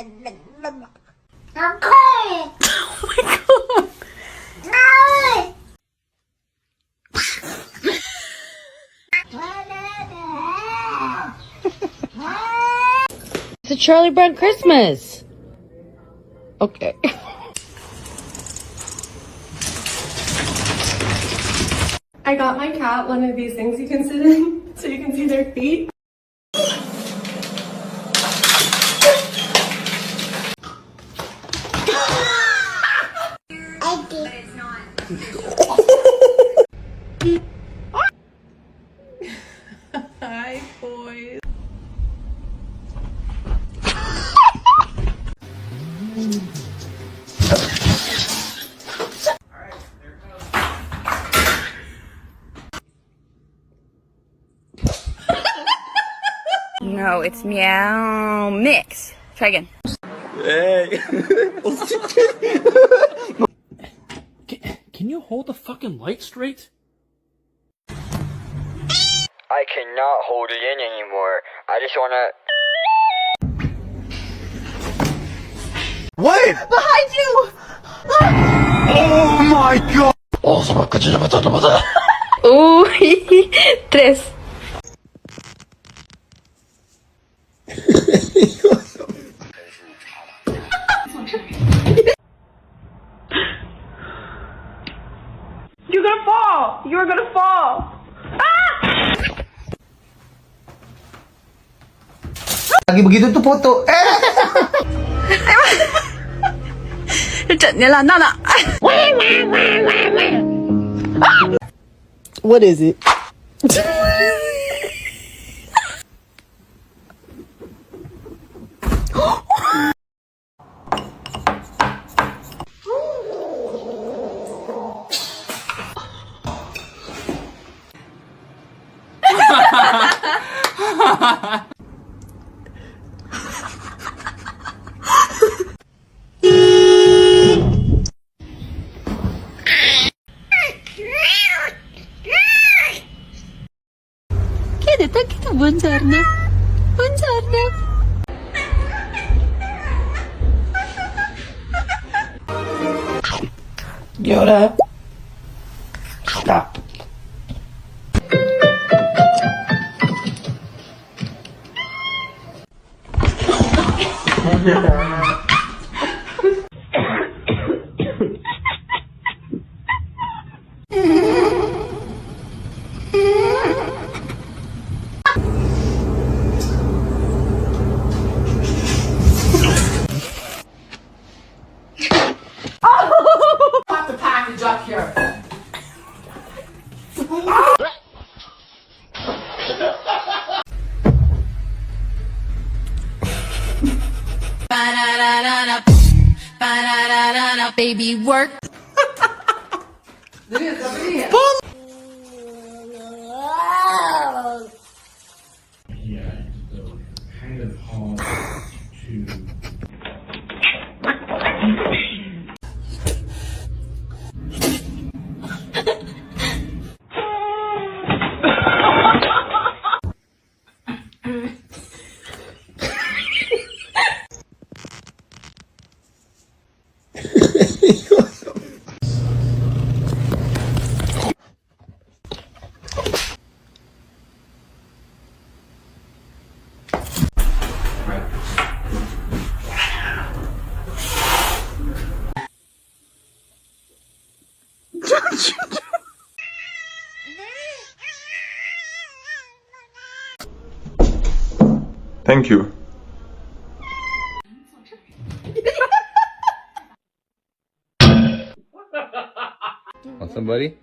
Oh my god! It's a Charlie Brown Christmas. Okay. I got my cat one of these things you can sit in so you can see their feet. Hi, boys. No, it's meow mix. Try again. Hey. Can you hold the fucking light straight? I cannot hold it in anymore. I just wanna... Wait! Behind you! Oh my god! Uy, tres. You're gonna fall! You're gonna fall! Lagi begitu tuh foto. Trận là Nana. What is it? Kitten, kita buongiorno. Buongiorno. Yoda. Stop. Put the package up here. Baby work. Kind of hard to... Thank you. Want somebody?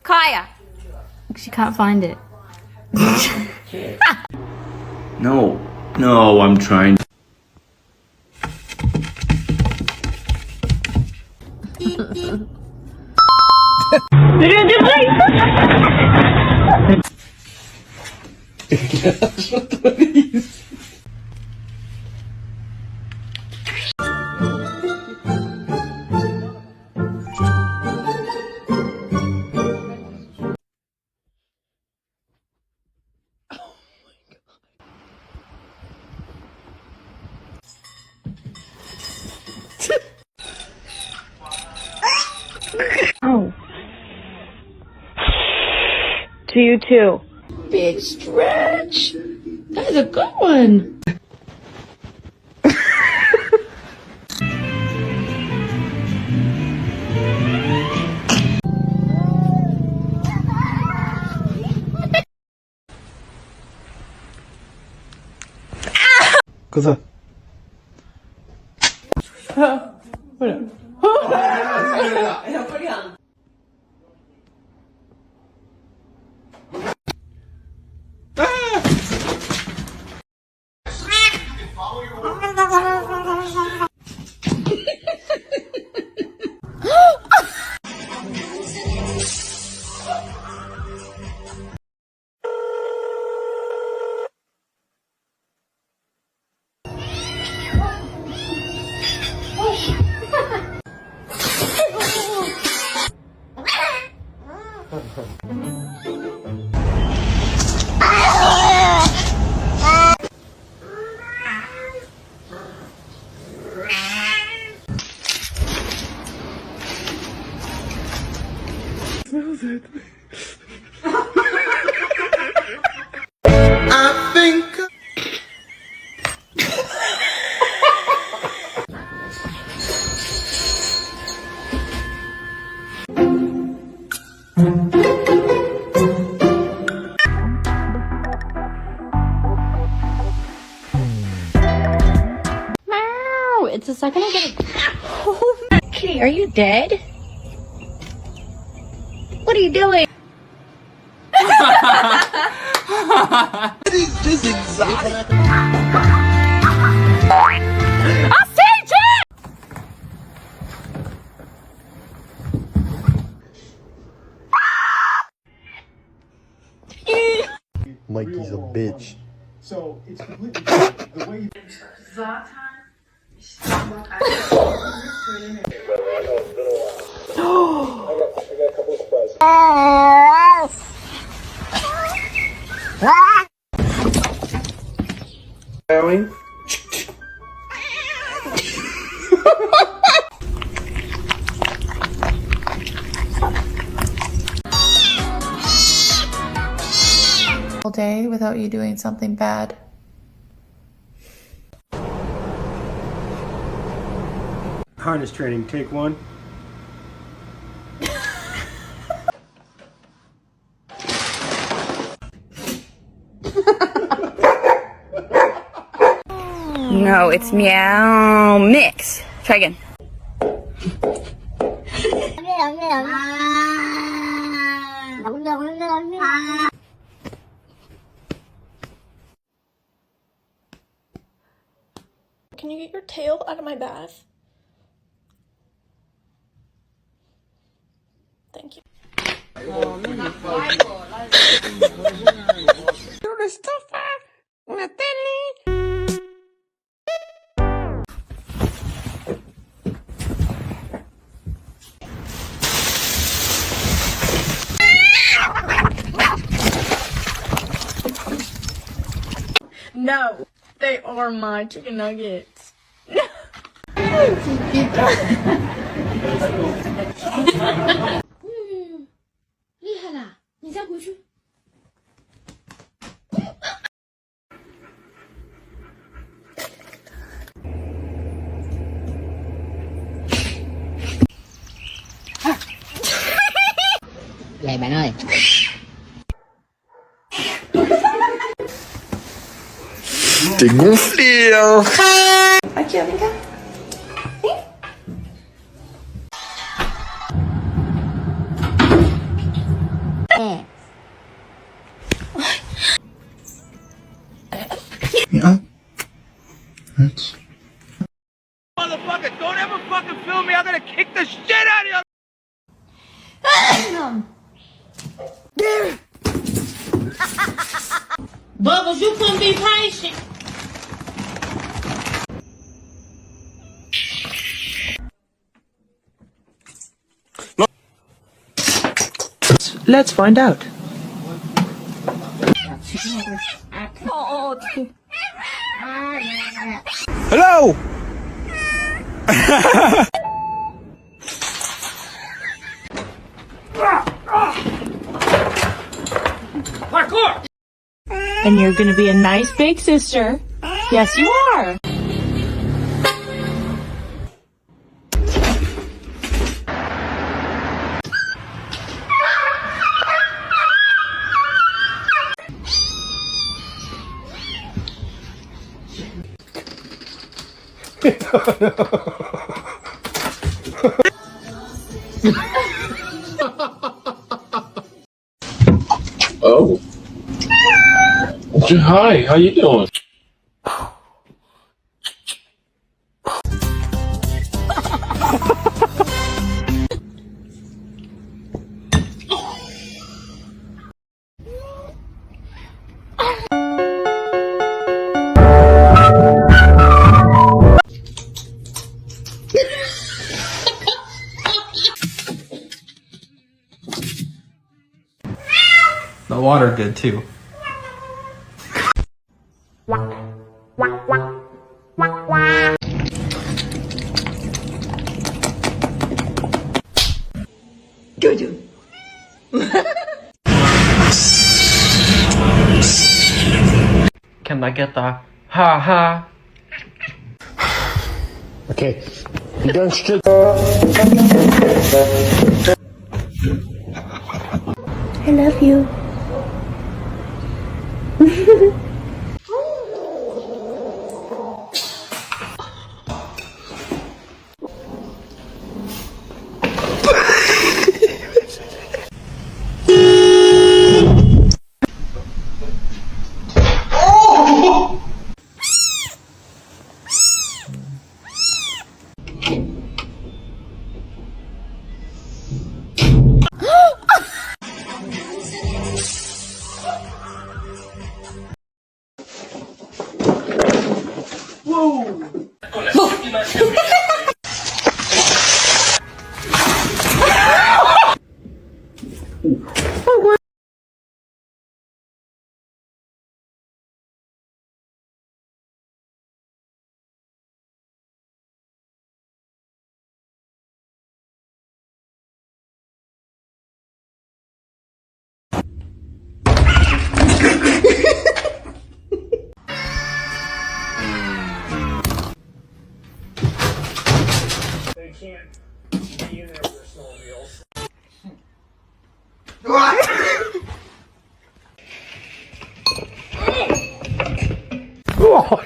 Kaya. She can't find it. No, I'm trying. To you too. Big stretch. That's a good one. Cosa? I think. Meow. It's the second I get a... Kitty, are you dead? What are you doing? It's just exotic. I see it! Mikey's a bitch. So it's completely different. The way you Meowing. All day without you doing something bad. harness training, take one. No, it's meow mix. Try again. Can you get your tail out of my bath? Thank you. No, they are my chicken nuggets. Vậy bạn ơi. Tem frio. Aqui, ó, vem cá. Yeah. That's... Motherfucker, don't ever fucking film me. I'm gonna kick the shit out of you. Bubbles, you couldn't be patient. Let's find out. Hello. And you're gonna be a nice big sister. Yes, you are. Oh. Hi, how you doing? The water good too. Jojo. Can I get the ha ha? Okay. You done shit. I love you. They can't be in there with their snowmobiles. Oh,